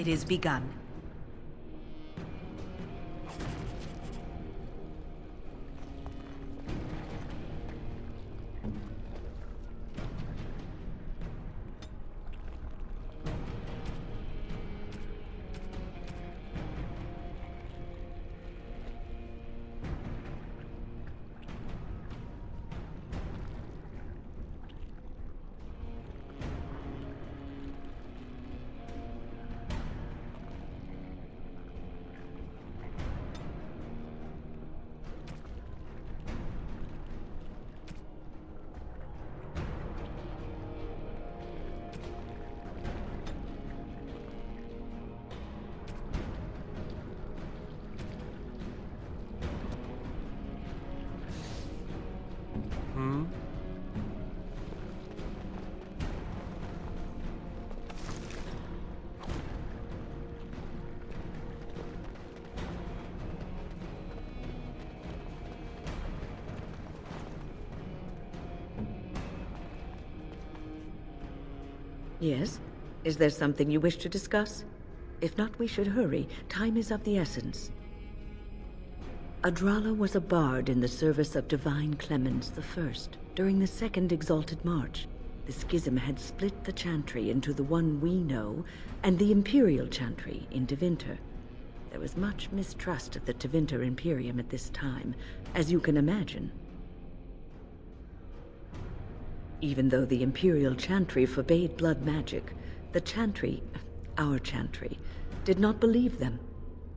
It is begun. Yes? Is there something you wish to discuss? If not, we should hurry. Time is of the essence. Adrala was a bard in the service of Divine Clemens I during the Second Exalted March. The schism had split the Chantry into the one we know and the Imperial Chantry in Tevinter. There was much mistrust of the Tevinter Imperium at this time, as you can imagine. Even though the Imperial Chantry forbade blood magic, the Chantry, our Chantry, did not believe them.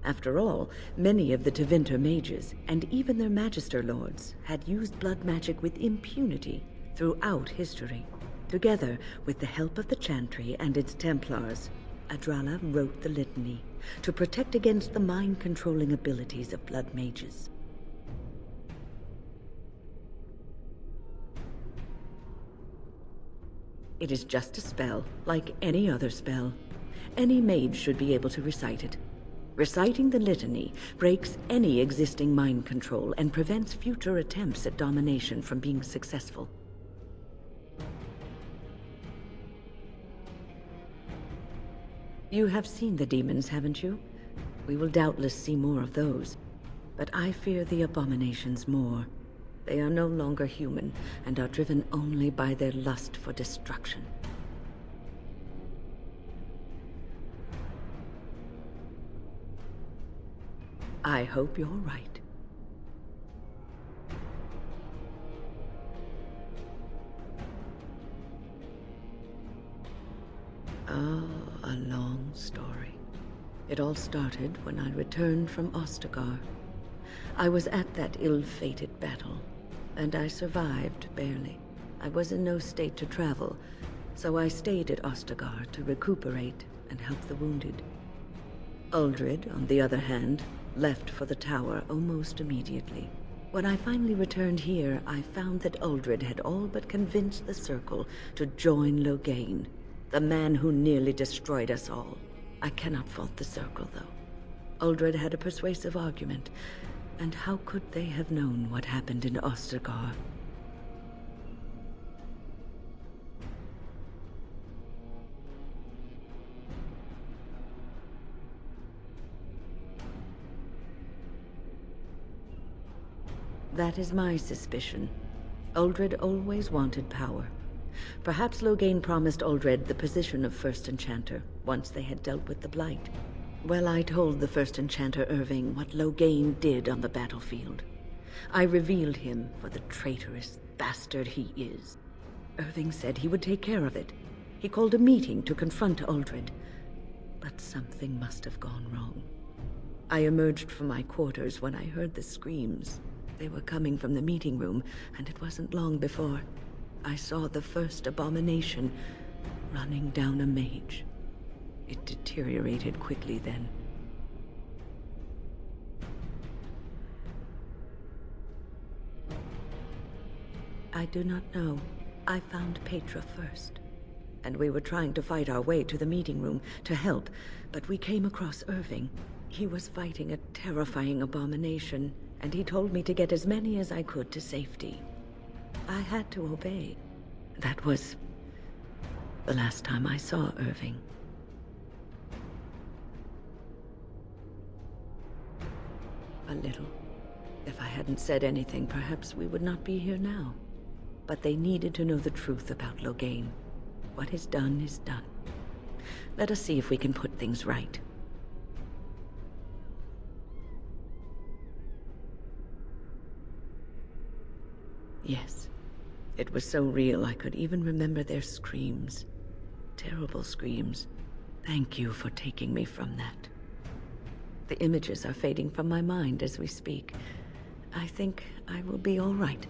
After all, many of the Tevinter mages, and even their Magister Lords, had used blood magic with impunity throughout history. Together, with the help of the Chantry and its Templars, Adrala wrote the Litany to protect against the mind-controlling abilities of blood mages. It is just a spell, like any other spell. Any mage should be able to recite it. Reciting the Litany breaks any existing mind control and prevents future attempts at domination from being successful. You have seen the demons, haven't you? We will doubtless see more of those. But I fear the abominations more. They are no longer human, and are driven only by their lust for destruction. I hope you're right. Oh, a long story. It all started when I returned from Ostagar. I was at that ill-fated battle, and I survived, barely. I was in no state to travel, so I stayed at Ostagar to recuperate and help the wounded. Uldred, on the other hand, left for the tower almost immediately. When I finally returned here, I found that Uldred had all but convinced the Circle to join Loghain, the man who nearly destroyed us all. I cannot fault the Circle, though. Uldred had a persuasive argument, and how could they have known what happened in Ostagar? That is my suspicion. Uldred always wanted power. Perhaps Loghain promised Uldred the position of First Enchanter once they had dealt with the Blight. Well, I told the First Enchanter Irving what Loghain did on the battlefield. I revealed him for the traitorous bastard he is. Irving said he would take care of it. He called a meeting to confront Uldred. But something must have gone wrong. I emerged from my quarters when I heard the screams. They were coming from the meeting room, and it wasn't long before I saw the first abomination running down a mage. It deteriorated quickly then. I do not know. I found Petra first, and we were trying to fight our way to the meeting room to help, but we came across Irving. He was fighting a terrifying abomination, and he told me to get as many as I could to safety. I had to obey. That was the last time I saw Irving. A little. If I hadn't said anything, perhaps we would not be here now. But they needed to know the truth about Logain. What is done is done. Let us see if we can put things right. Yes. It was so real I could even remember their screams. Terrible screams. Thank you for taking me from that. The images are fading from my mind as we speak. I think I will be all right.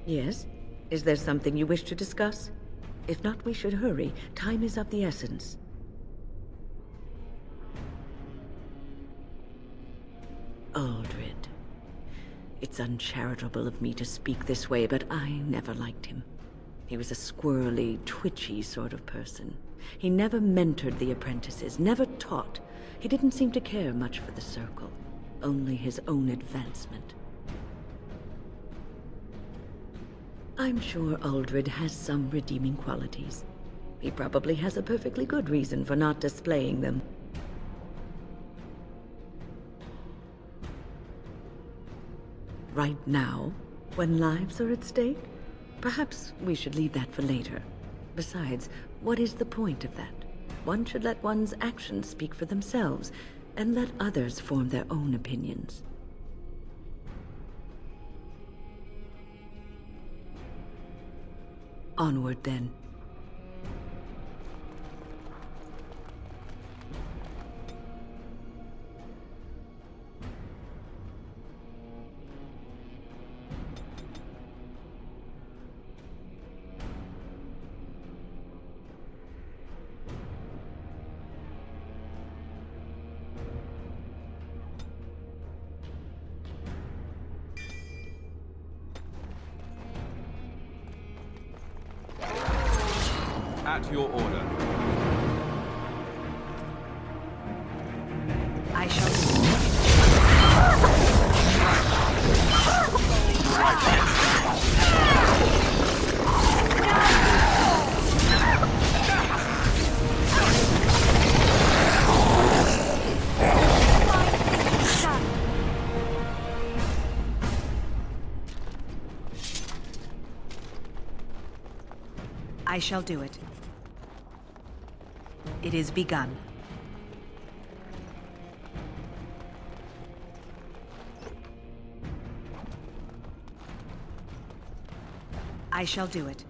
Yes? Is there something you wish to discuss? If not, we should hurry. Time is of the essence. Uldred. It's uncharitable of me to speak this way, but I never liked him. He was a squirrely, twitchy sort of person. He never mentored the apprentices, never taught. He didn't seem to care much for the Circle, only his own advancement. I'm sure Uldred has some redeeming qualities. He probably has a perfectly good reason for not displaying them. Right now, when lives are at stake? Perhaps we should leave that for later. Besides, what is the point of that? One should let one's actions speak for themselves, and let others form their own opinions. Onward, then. At your order. I shall. I shall do it. It is begun. I shall do it.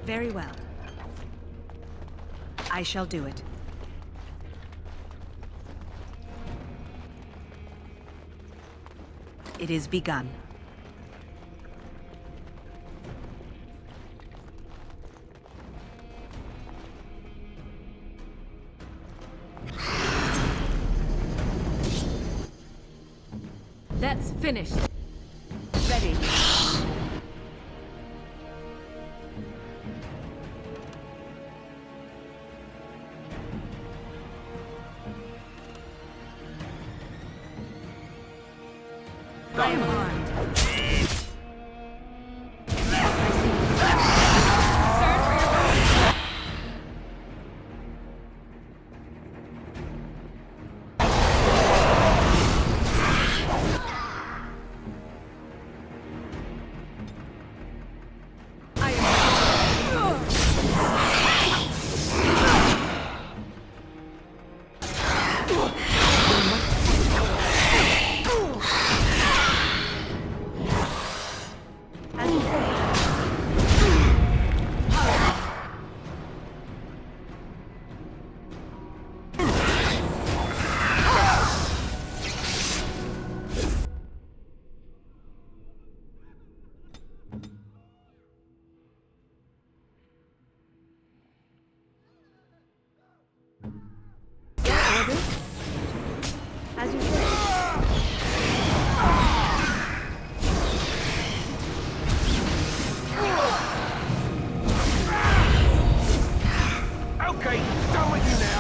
Very well. I shall do it. It is begun. That's finished. Ready. I am armed. As you should. Okay, done with you now.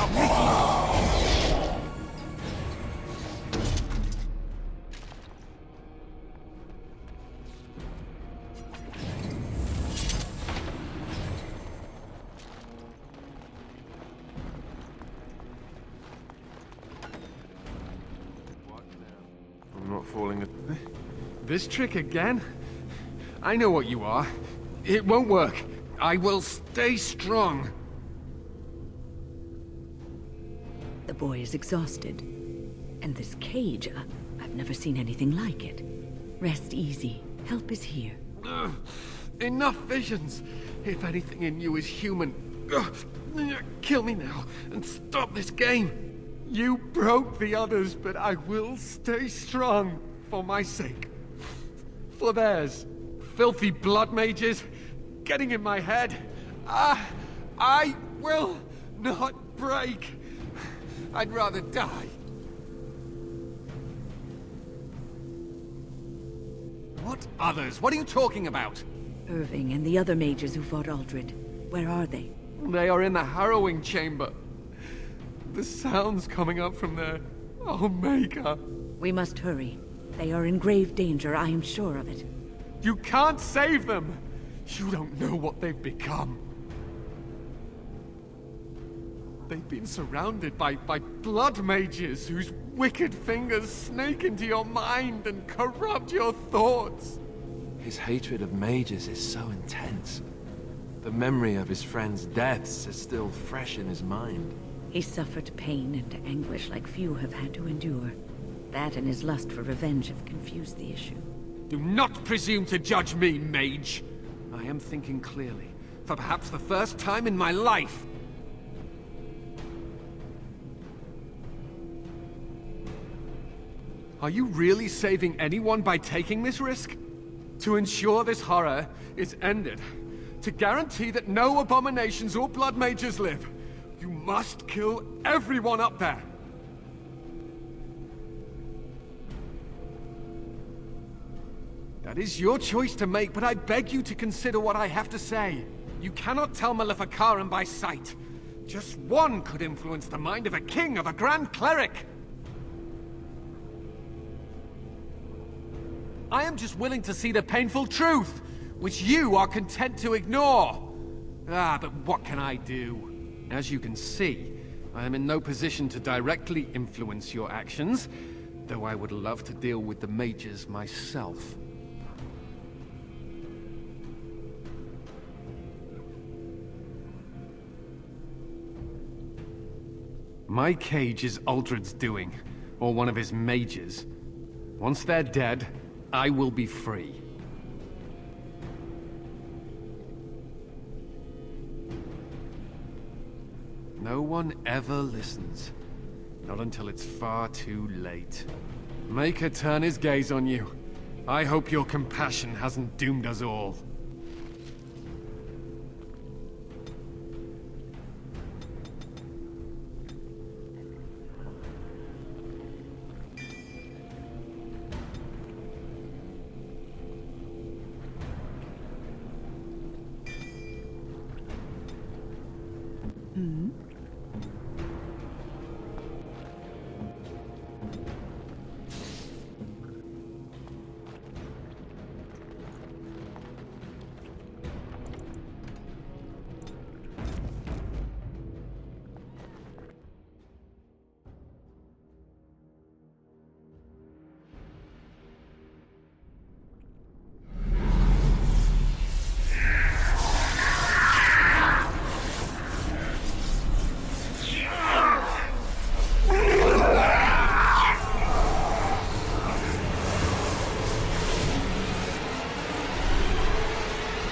I'm not falling at... This trick again? I know what you are. It won't work. I will stay strong. The boy is exhausted. And this cage, I've never seen anything like it. Rest easy. Help is here. Ugh. Enough visions. If anything in you is human, kill me now and stop this game. You broke the others, but I will stay strong for my sake. For theirs. Filthy blood mages getting in my head. I will not break. I'd rather die. What others? What are you talking about? Irving and the other mages who fought Aldred. Where are they? They are in the Harrowing chamber. The sounds coming up from there. Oh, Maker. We must hurry. They are in grave danger, I am sure of it. You can't save them! You don't know what they've become. They've been surrounded by blood mages whose wicked fingers snake into your mind and corrupt your thoughts. His hatred of mages is so intense. The memory of his friends' deaths is still fresh in his mind. He suffered pain and anguish like few have had to endure. That and his lust for revenge have confused the issue. Do not presume to judge me, mage. I am thinking clearly, for perhaps the first time in my life. Are you really saving anyone by taking this risk? To ensure this horror is ended, to guarantee that no abominations or blood mages live, you must kill everyone up there. That is your choice to make, but I beg you to consider what I have to say. You cannot tell Maleficarum by sight. Just one could influence the mind of a king, of a grand cleric. I am just willing to see the painful truth, which you are content to ignore. But what can I do? As you can see, I am in no position to directly influence your actions, though I would love to deal with the mages myself. My cage is Aldred's doing, or one of his mages. Once they're dead, I will be free. No one ever listens. Not until it's far too late. Maker turn his gaze on you. I hope your compassion hasn't doomed us all.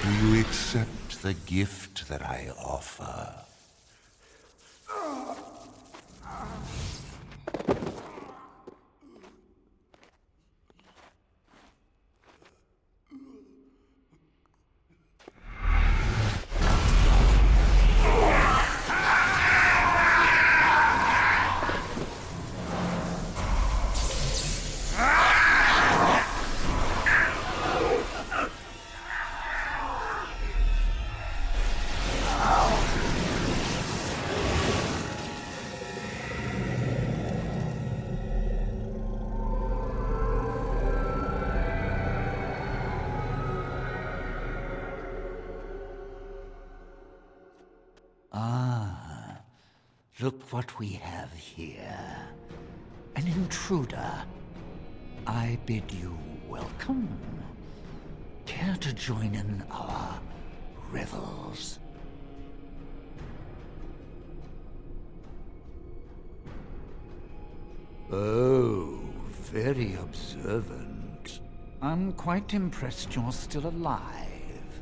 Do you accept the gift that I offer? Look what we have here. An intruder. I bid you welcome. Care to join in our revels? Oh, very observant. I'm quite impressed you're still alive.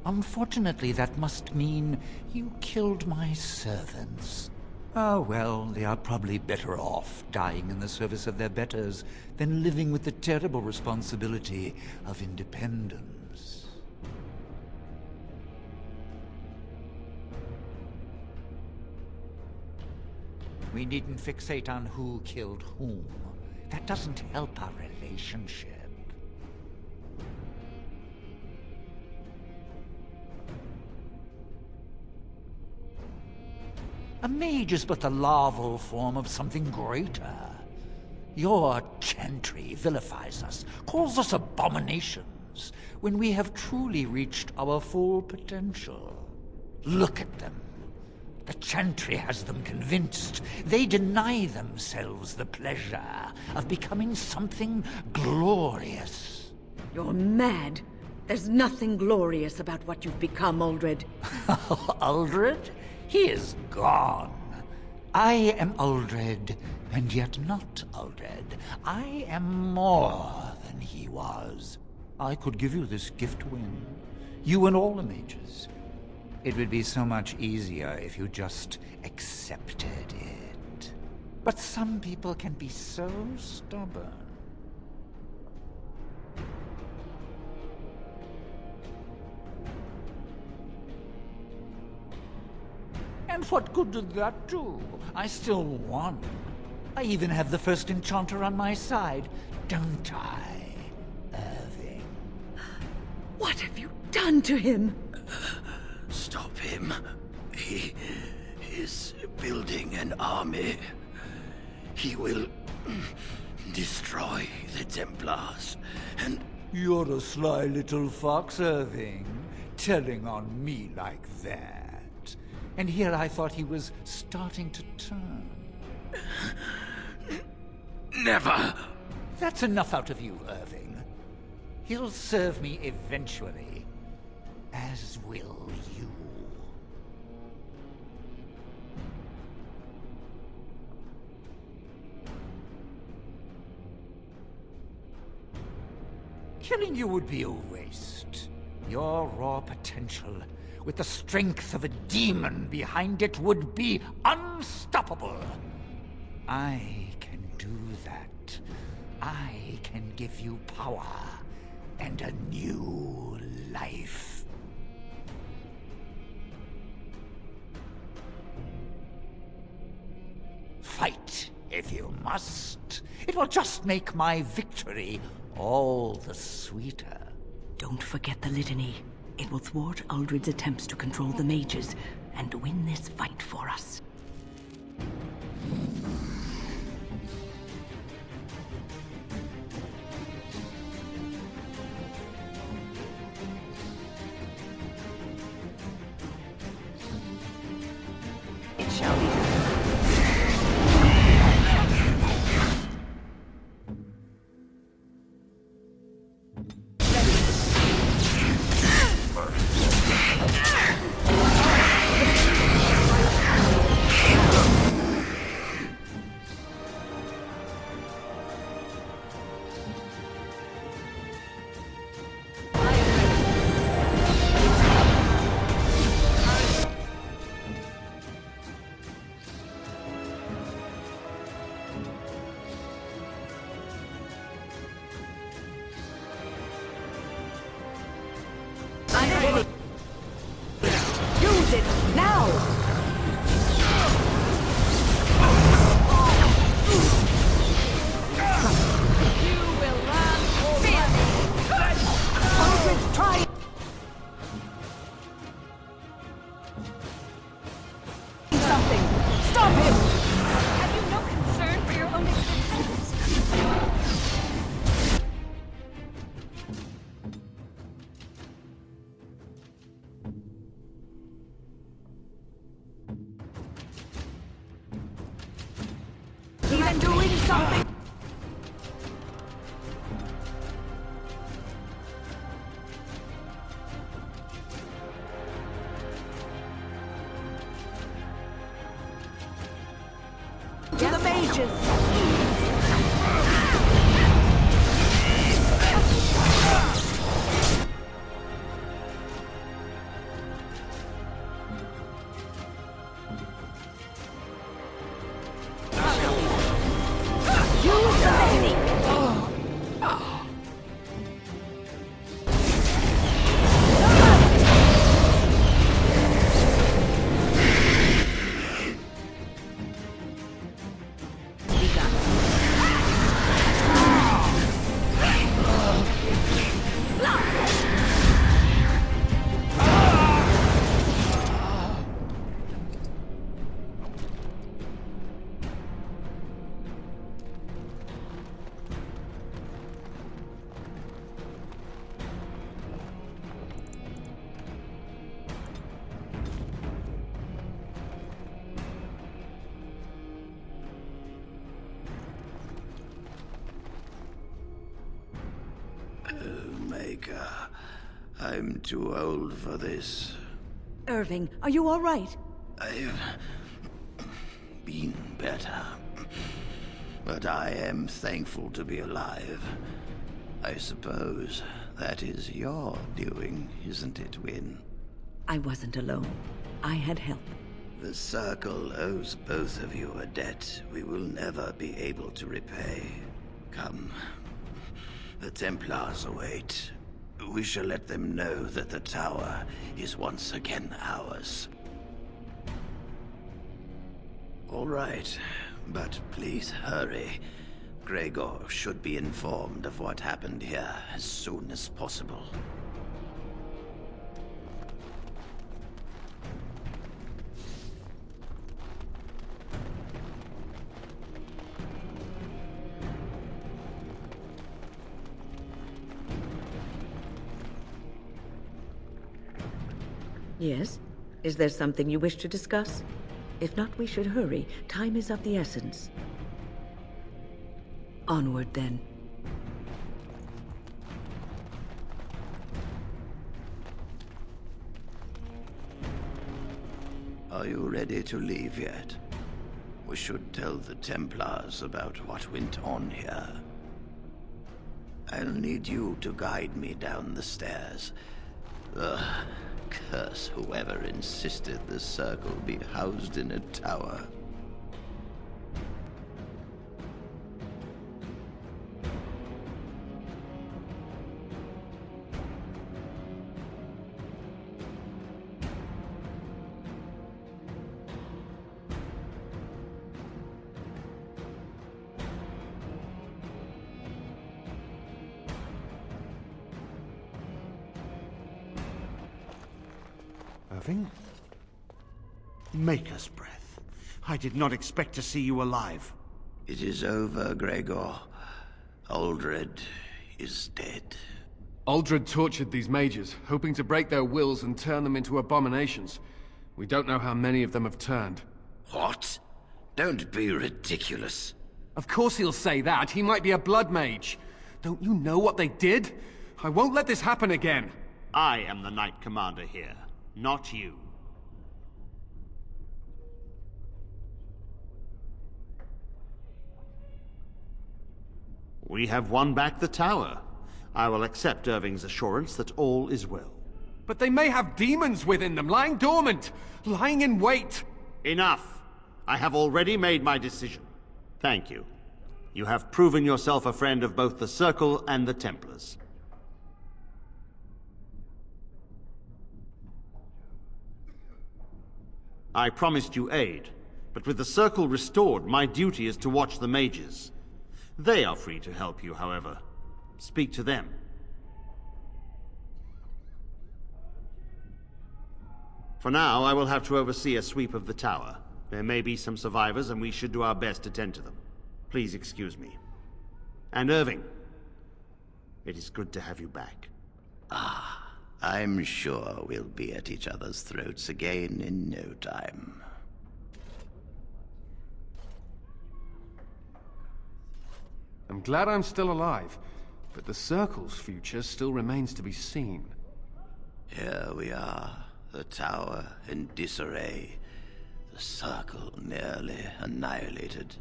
Unfortunately, that must mean you killed my servants. Ah, well, they are probably better off dying in the service of their betters than living with the terrible responsibility of independence. We needn't fixate on who killed whom. That doesn't help our relationship. A mage is but the larval form of something greater. Your chantry vilifies us, calls us abominations, when we have truly reached our full potential. Look at them. The chantry has them convinced. They deny themselves the pleasure of becoming something glorious. You're mad. There's nothing glorious about what you've become, Uldred. Uldred? He is gone. I am Uldred, and yet not Uldred. I am more than he was. I could give you this gift win. You and all the mages. It would be so much easier if you just accepted it. But some people can be so stubborn. And what good did that do? I still won. I even have the first enchanter on my side, don't I, Irving? What have you done to him? Stop him. He is building an army. He will destroy the Templars, and... You're a sly little fox, Irving, telling on me like that. And here I thought he was starting to turn. Never! That's enough out of you, Irving. He'll serve me eventually, as will you. Killing you would be a waste. Your raw potential, with the strength of a demon behind it, would be unstoppable. I can do that. I can give you power and a new life. Fight if you must. It will just make my victory all the sweeter. Don't forget the litany. It will thwart Uldred's attempts to control the mages and win this fight for us. It shall be done. mages! Maker, I'm too old for this. Irving, are you all right? I've been better. But I am thankful to be alive. I suppose that is your doing, isn't it, Win? I wasn't alone. I had help. The Circle owes both of you a debt we will never be able to repay. Come. The Templars await. We shall let them know that the tower is once again ours. All right, but please hurry. Gregor should be informed of what happened here as soon as possible. Yes? Is there something you wish to discuss? If not, we should hurry. Time is of the essence. Onward, then. Are you ready to leave yet? We should tell the Templars about what went on here. I'll need you to guide me down the stairs. Ugh. Curse whoever insisted the Circle be housed in a tower. Irving? Maker's breath. I did not expect to see you alive. It is over, Gregor. Aldred is dead. Aldred tortured these mages, hoping to break their wills and turn them into abominations. We don't know how many of them have turned. What? Don't be ridiculous. Of course he'll say that. He might be a blood mage. Don't you know what they did? I won't let this happen again. I am the Knight Commander here, not you. We have won back the tower. I will accept Irving's assurance that all is well. But they may have demons within them, lying dormant, lying in wait. Enough! I have already made my decision. Thank you. You have proven yourself a friend of both the Circle and the Templars. I promised you aid, but with the Circle restored, my duty is to watch the mages. They are free to help you, however. Speak to them. For now, I will have to oversee a sweep of the tower. There may be some survivors, and we should do our best to tend to them. Please excuse me. And Irving, it is good to have you back. I'm sure we'll be at each other's throats again in no time. I'm glad I'm still alive, but the Circle's future still remains to be seen. Here we are, the tower in disarray, the Circle nearly annihilated.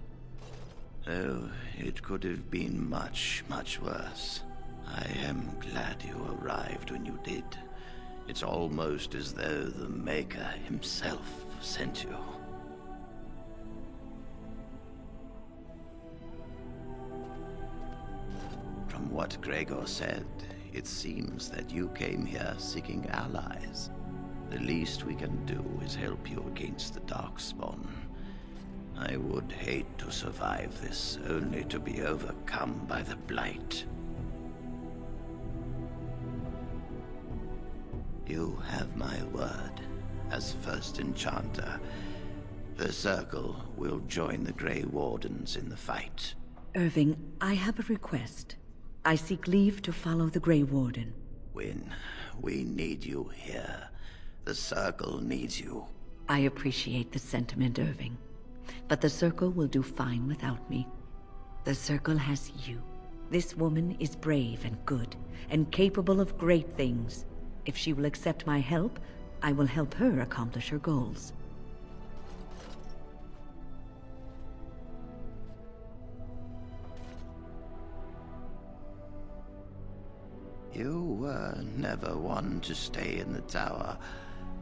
Oh, it could have been much, much worse. I am glad you arrived when you did. It's almost as though the Maker himself sent you. From what Gregor said, it seems that you came here seeking allies. The least we can do is help you against the Darkspawn. I would hate to survive this, only to be overcome by the Blight. You have my word. As first enchanter, the Circle will join the Grey Wardens in the fight. Irving, I have a request. I seek leave to follow the Grey Warden. When we need you here, the Circle needs you. I appreciate the sentiment, Irving. But the Circle will do fine without me. The Circle has you. This woman is brave and good, and capable of great things. If she will accept my help, I will help her accomplish her goals. You were never one to stay in the tower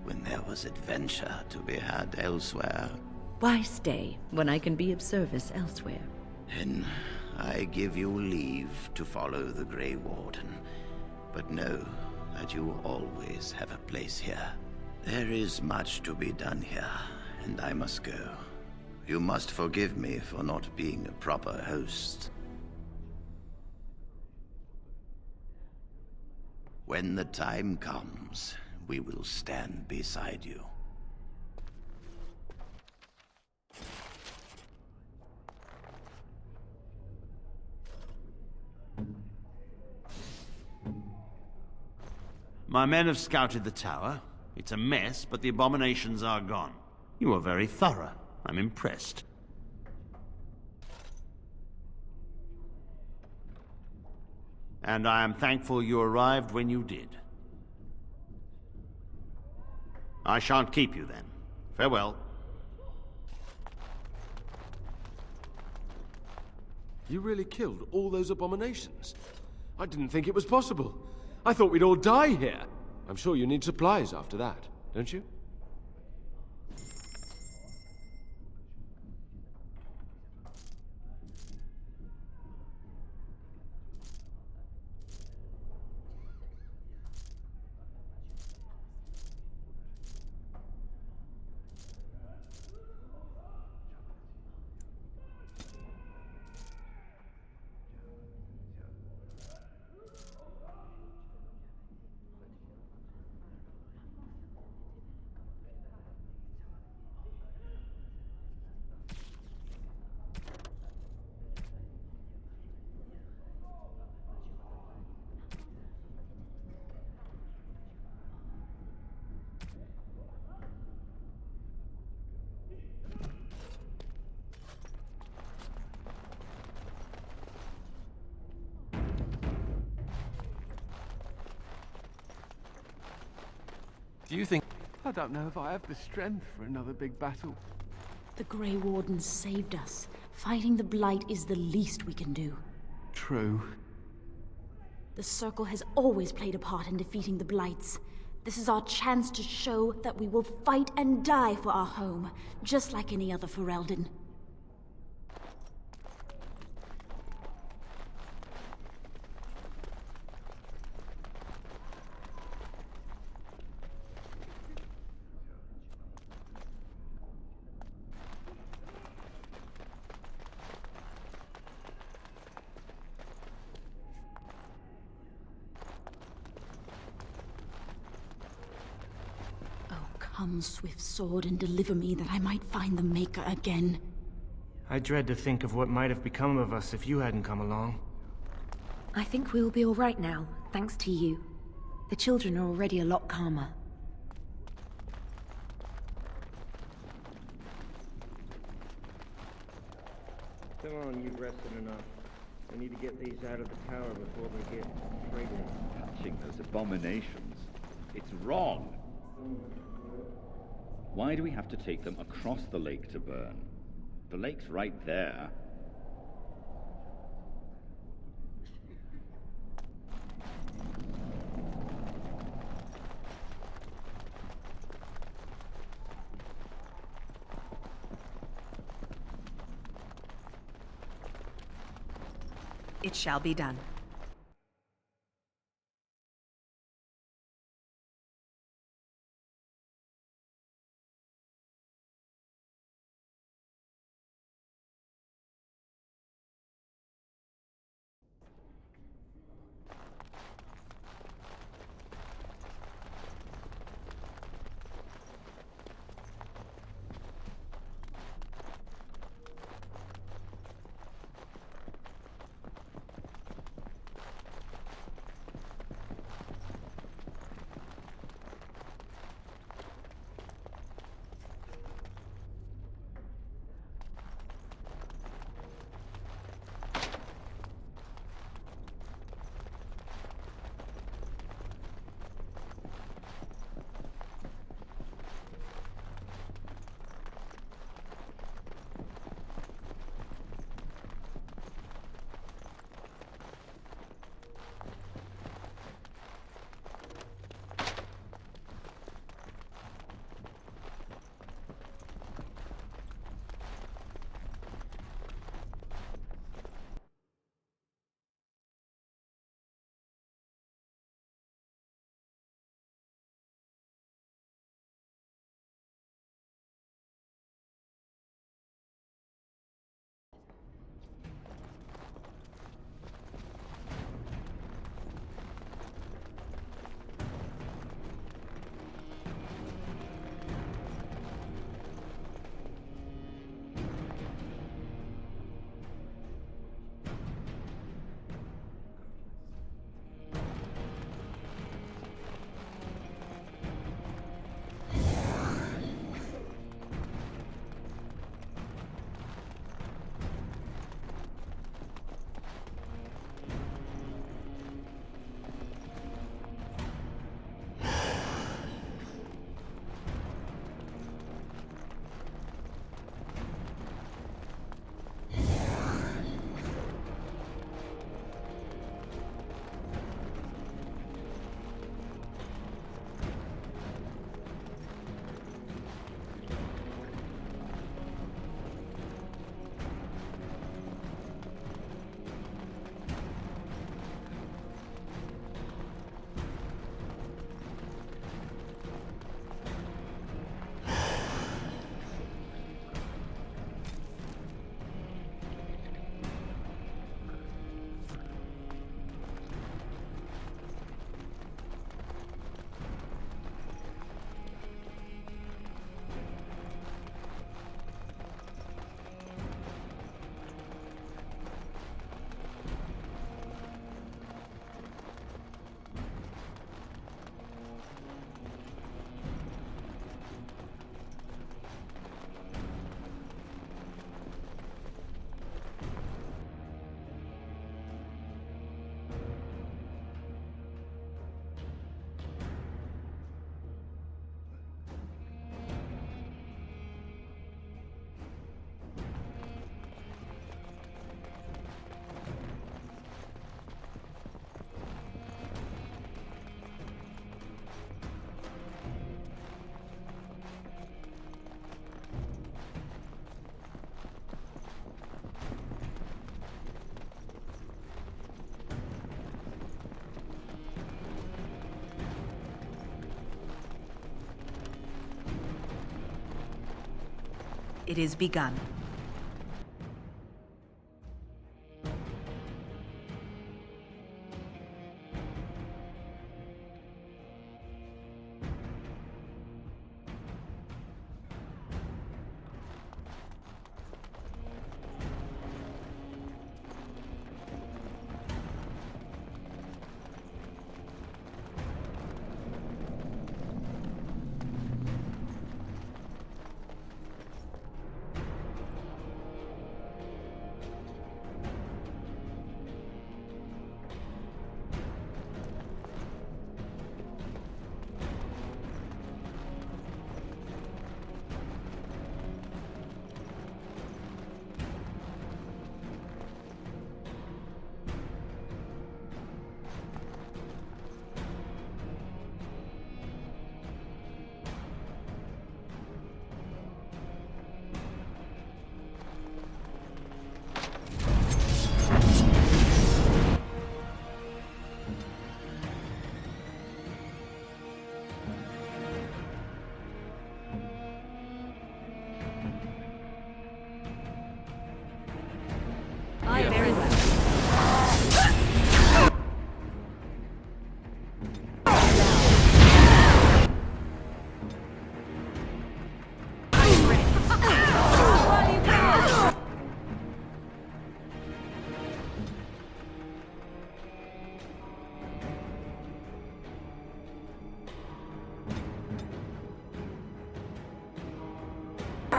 when there was adventure to be had elsewhere. Why stay when I can be of service elsewhere? Then I give you leave to follow the Grey Warden, but know that you always have a place here. There is much to be done here, and I must go. You must forgive me for not being a proper host. When the time comes, we will stand beside you. My men have scouted the tower. It's a mess, but the abominations are gone. You are very thorough. I'm impressed. And I am thankful you arrived when you did. I shan't keep you then. Farewell. You really killed all those abominations? I didn't think it was possible. I thought we'd all die here. I'm sure you need supplies after that, don't you? Do you think... I don't know if I have the strength for another big battle. The Grey Wardens saved us. Fighting the Blight is the least we can do. True. The Circle has always played a part in defeating the Blights. This is our chance to show that we will fight and die for our home, just like any other Ferelden. Come, swift sword, and deliver me that I might find the Maker again. I dread to think of what might have become of us if you hadn't come along. I think we'll be all right now, thanks to you. The children are already a lot calmer. Come on, you've rested enough. We need to get these out of the tower before they get pregnant. Touching those abominations. It's wrong. Why do we have to take them across the lake to burn? The lake's right there. It shall be done. It is begun.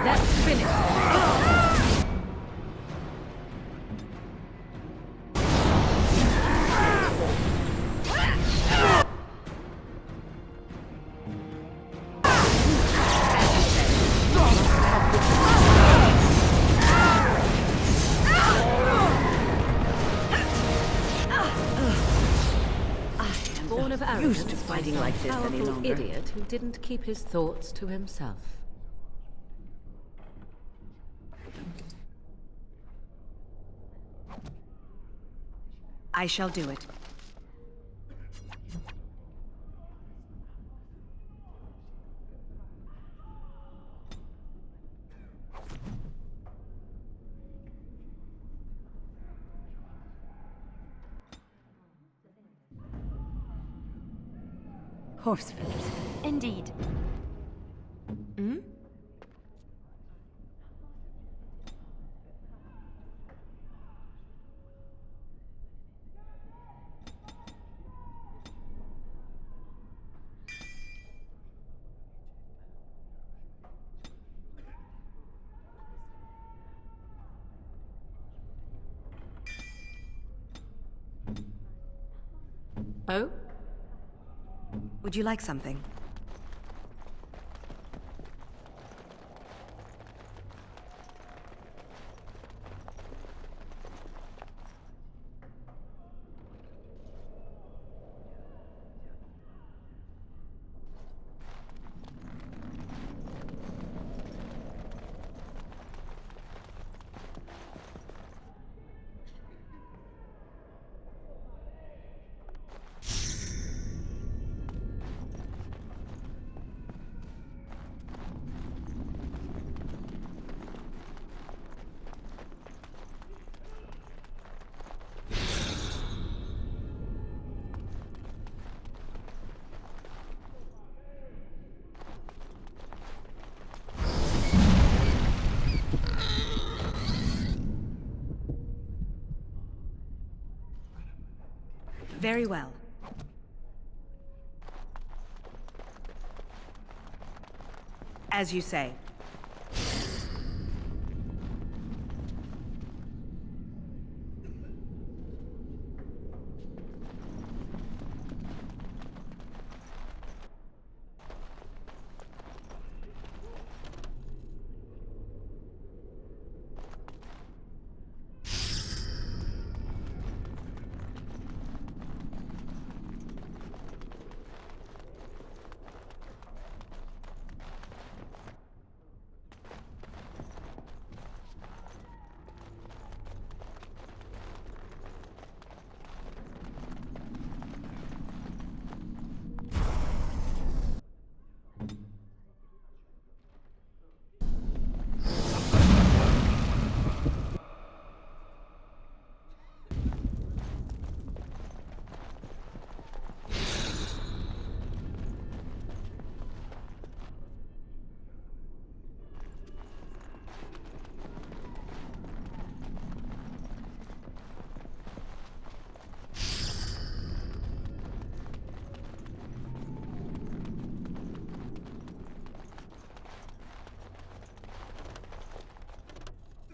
Let's finish. Born of arrogance, used to fighting like this any longer. Idiot who didn't keep his thoughts to himself. I shall do it. Horse feathers. Indeed. Hmm? Oh? Would you like something? Very well. As you say.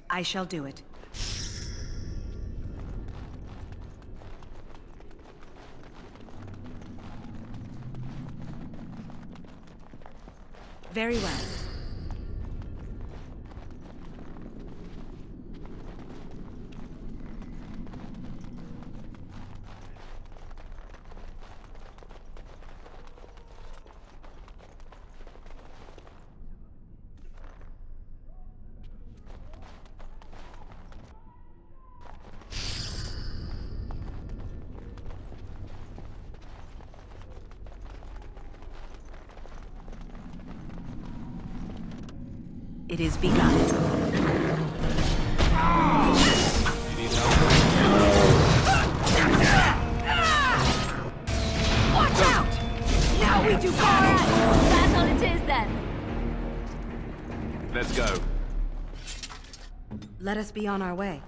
I shall do it. Very well. It is begun. Watch out! Now we do battle! That's all it is then. Let's go. Let us be on our way.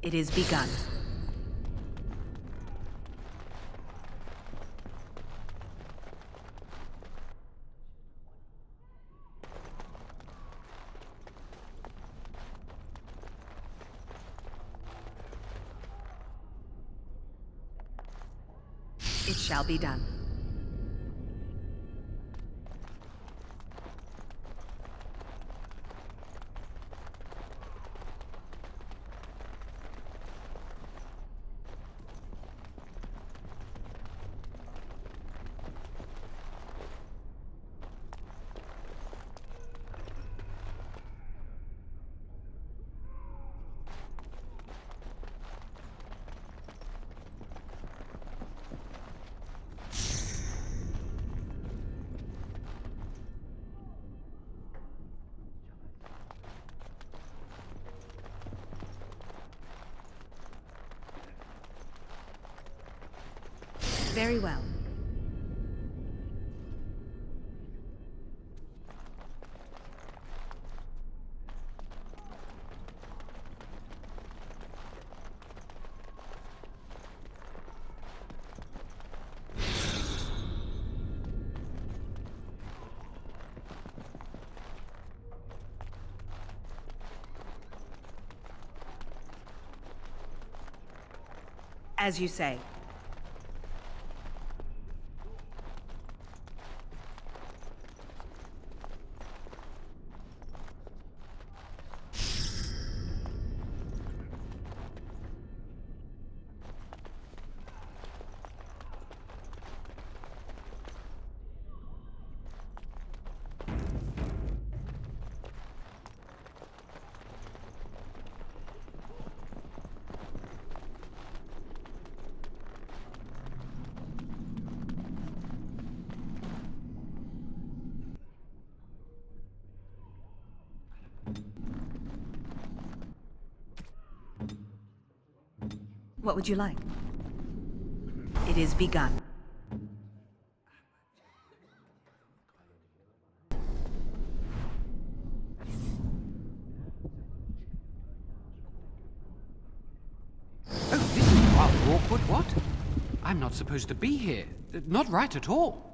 It is begun. It shall be done. Very well. As you say. What would you like? It is begun. Oh, this is rather awkward, what? I'm not supposed to be here. Not right at all.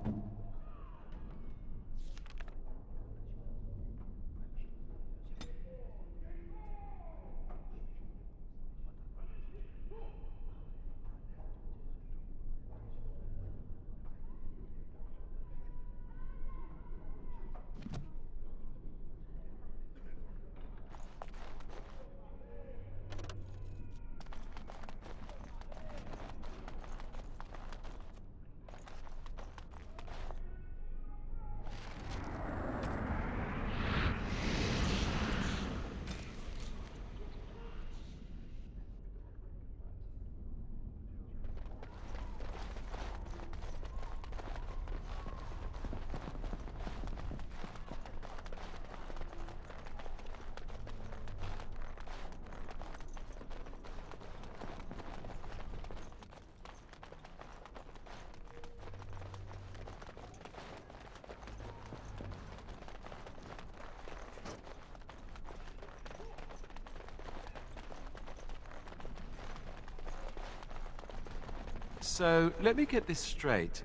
So, let me get this straight.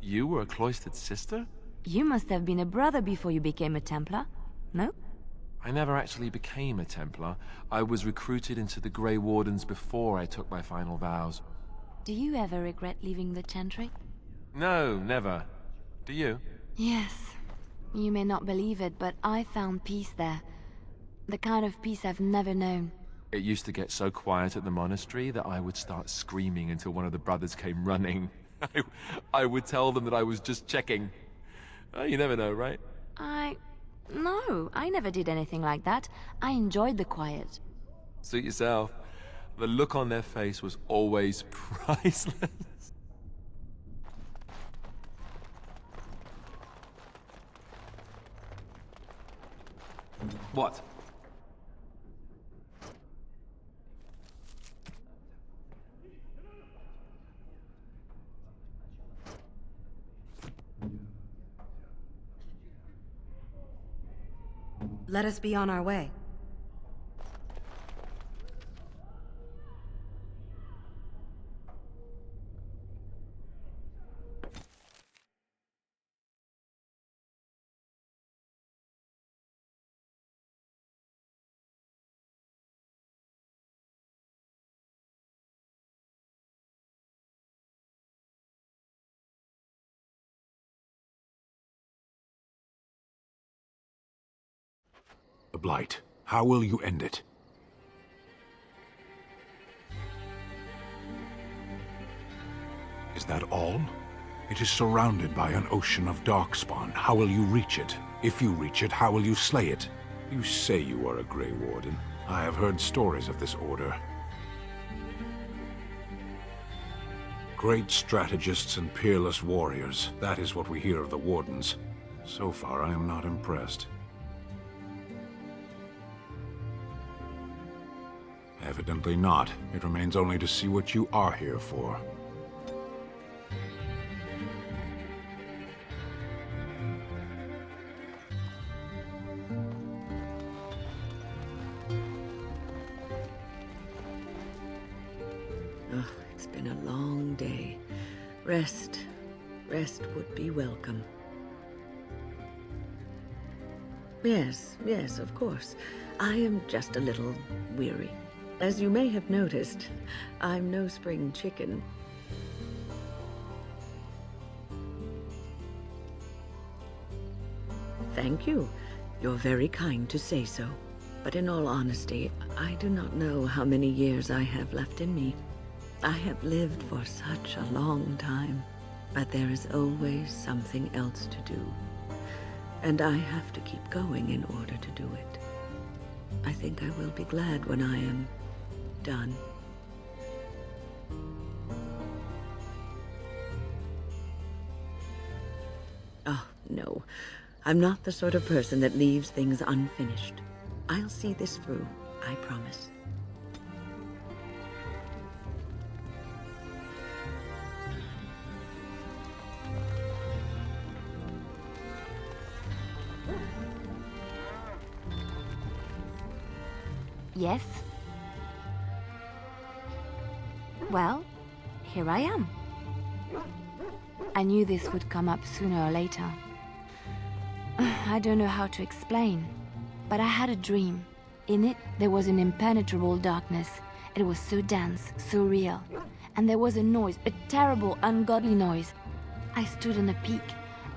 You were a cloistered sister? You must have been a brother before you became a Templar, no? I never actually became a Templar. I was recruited into the Grey Wardens before I took my final vows. Do you ever regret leaving the Chantry? No, never. Do you? Yes. You may not believe it, but I found peace there. The kind of peace I've never known. It used to get so quiet at the monastery that I would start screaming until one of the brothers came running. I would tell them that I was just checking. Oh, you never know, right? No, I never did anything like that. I enjoyed the quiet. Suit yourself. The look on their face was always priceless. What? Let us be on our way. The Blight. How will you end it? Is that all? It is surrounded by an ocean of darkspawn. How will you reach it? If you reach it, how will you slay it? You say you are a Grey Warden. I have heard stories of this order. Great strategists and peerless warriors. That is what we hear of the Wardens. So far, I am not impressed. Evidently not. It remains only to see what you are here for. Oh, it's been a long day. Rest would be welcome. Yes, of course. I am just a little weary. As you may have noticed, I'm no spring chicken. Thank you. You're very kind to say so. But in all honesty, I do not know how many years I have left in me. I have lived for such a long time, but there is always something else to do. And I have to keep going in order to do it. I think I will be glad when I am done. Oh, no. I'm not the sort of person that leaves things unfinished. I'll see this through, I promise. Yes? Well, here I am. I knew this would come up sooner or later. I don't know how to explain, but I had a dream. In it, there was an impenetrable darkness. It was so dense, so real. And there was a noise, a terrible, ungodly noise. I stood on a peak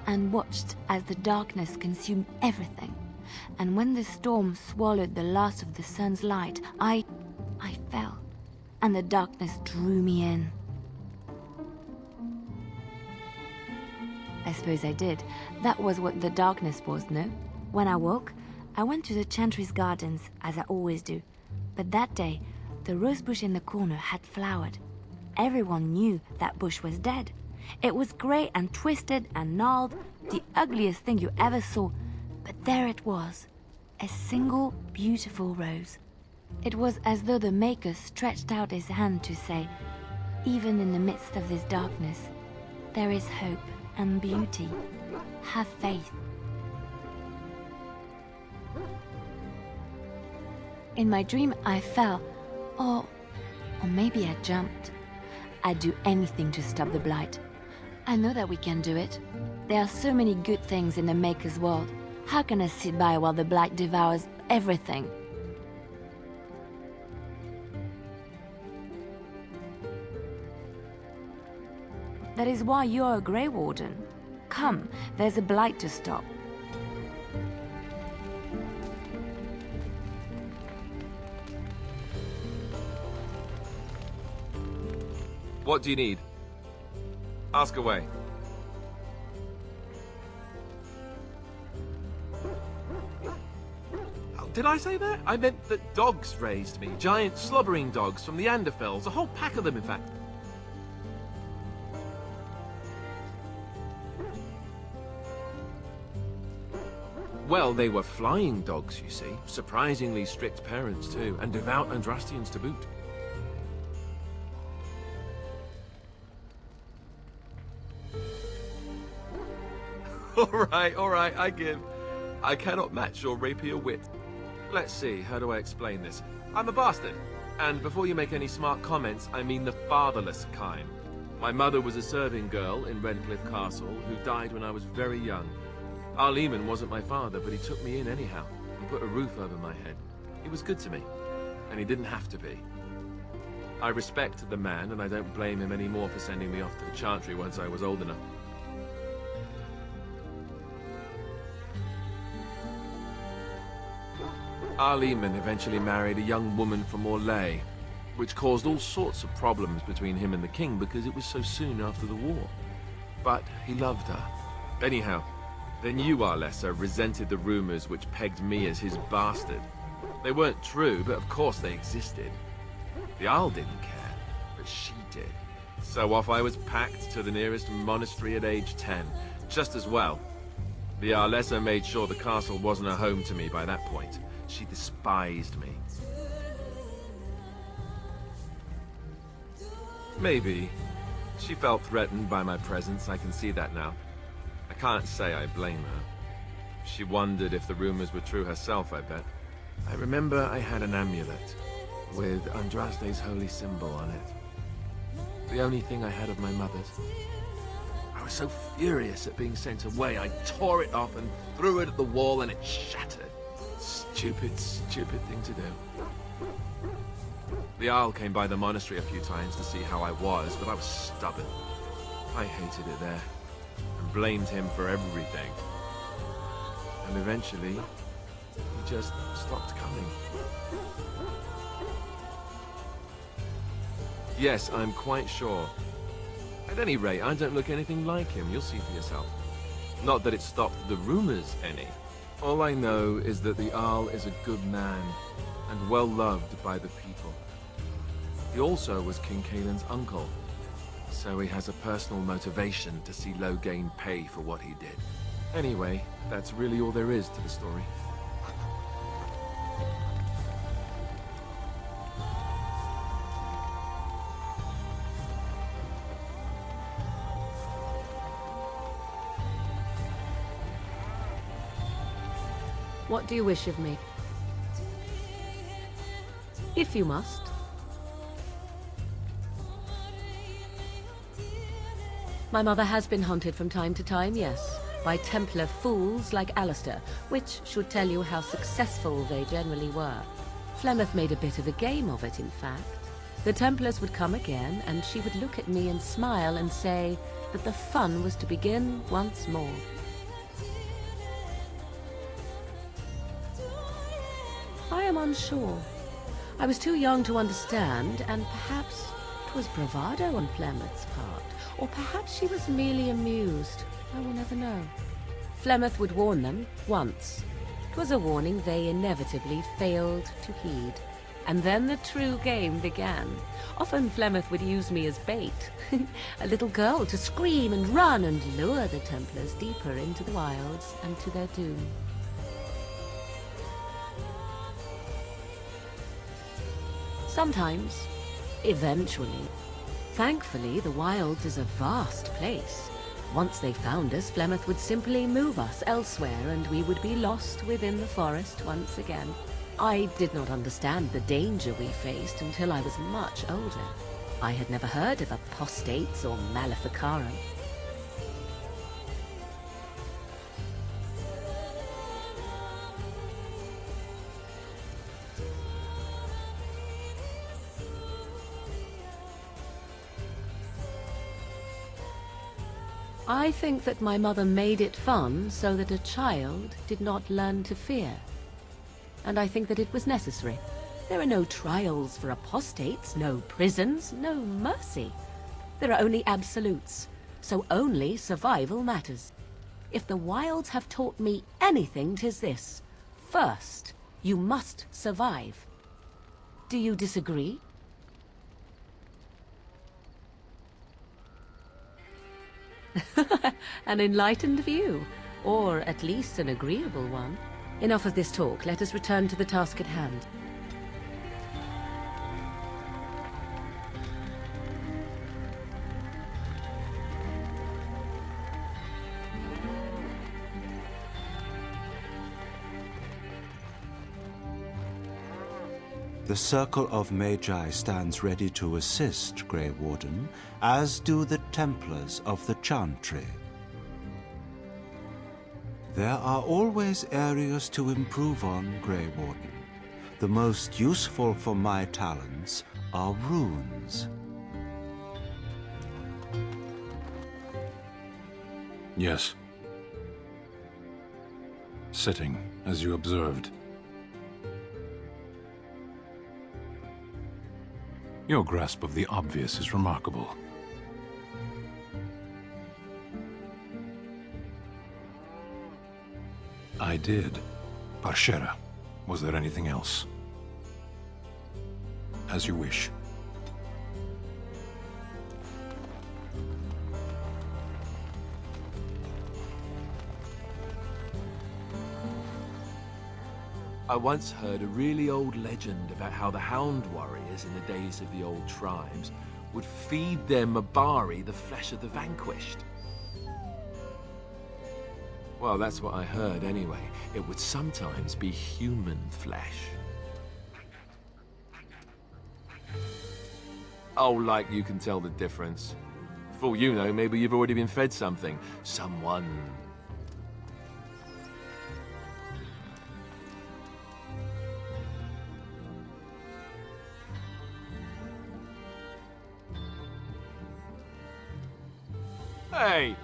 and watched as the darkness consumed everything. And when the storm swallowed the last of the sun's light, I fell, and the darkness drew me in. I suppose I did. That was what the darkness was, no? When I woke, I went to the Chantry's gardens, as I always do. But that day, the rose bush in the corner had flowered. Everyone knew that bush was dead. It was grey and twisted and gnarled, the ugliest thing you ever saw. But there it was, a single beautiful rose. It was as though the Maker stretched out his hand to say, even in the midst of this darkness, there is hope and beauty. Have faith. In my dream, I fell, or maybe I jumped. I'd do anything to stop the Blight. I know that we can do it. There are so many good things in the Maker's world. How can I sit by while the Blight devours everything? That is why you're a Grey Warden. Come, there's a Blight to stop. What do you need? Ask away. Oh, did I say that? I meant that dogs raised me. Giant slobbering dogs from the Anderfells. A whole pack of them, in fact. Well, they were flying dogs, you see. Surprisingly strict parents, too. And devout Andrastians to boot. All right, I give. I cannot match your rapier wit. Let's see, how do I explain this? I'm a bastard. And before you make any smart comments, I mean the fatherless kind. My mother was a serving girl in Redcliffe Castle who died when I was very young. Our Lehman wasn't my father, but he took me in anyhow and put a roof over my head. He was good to me, and he didn't have to be. I respect the man, and I don't blame him anymore for sending me off to the Chantry once I was old enough. Our Lehman eventually married a young woman from Orlais, which caused all sorts of problems between him and the king because it was so soon after the war. But he loved her. Anyhow, then you, Arlessa, resented the rumors which pegged me as his bastard. They weren't true, but of course they existed. The Isle didn't care, but she did. So off I was packed to the nearest monastery at age 10, just as well. The Arlessa made sure the castle wasn't a home to me by that point. She despised me. Maybe. She felt threatened by my presence, I can see that now. I can't say I blame her. She wondered if the rumors were true herself, I bet. I remember I had an amulet with Andraste's holy symbol on it. The only thing I had of my mother's. I was so furious at being sent away, I tore it off and threw it at the wall and it shattered. Stupid, stupid thing to do. The Isle came by the monastery a few times to see how I was, but I was stubborn. I hated it there, and blamed him for everything. And eventually, he just stopped coming. Yes, I'm quite sure. At any rate, I don't look anything like him, you'll see for yourself. Not that it stopped the rumors any. All I know is that the Arl is a good man, and well loved by the people. He also was King Kaelin's uncle, so he has a personal motivation to see Loghain pay for what he did. Anyway, that's really all there is to the story. What do you wish of me? If you must. My mother has been hunted from time to time, yes, by Templar fools like Alistair, which should tell you how successful they generally were. Flemeth made a bit of a game of it, in fact. The Templars would come again, and she would look at me and smile and say that the fun was to begin once more. I am unsure. I was too young to understand, and perhaps it was bravado on Flemeth's part, or perhaps she was merely amused. I will never know. Flemeth would warn them once. It was a warning they inevitably failed to heed. And then the true game began. Often Flemeth would use me as bait, a little girl to scream and run and lure the Templars deeper into the wilds and to their doom. Sometimes, eventually. Thankfully, the wilds is a vast place. Once they found us, Flemeth would simply move us elsewhere and we would be lost within the forest once again. I did not understand the danger we faced until I was much older. I had never heard of apostates or maleficarum. I think that my mother made it fun so that a child did not learn to fear. And I think that it was necessary. There are no trials for apostates, no prisons, no mercy. There are only absolutes, so only survival matters. If the wilds have taught me anything, 'tis this. First, you must survive. Do you disagree? An enlightened view, or at least an agreeable one. Enough of this talk, let us return to the task at hand. The Circle of Magi stands ready to assist, Grey Warden, as do the Templars of the Chantry. There are always areas to improve on, Grey Warden. The most useful for my talents are runes. Yes. Sitting, as you observed. Your grasp of the obvious is remarkable. I did. Parshera, was there anything else? As you wish. I once heard a really old legend about how the Hound warriors in the days of the old tribes would feed their Mabari the flesh of the vanquished. Well, that's what I heard anyway. It would sometimes be human flesh. Oh, like you can tell the difference. For all you know, maybe you've already been fed something. Someone. Hey,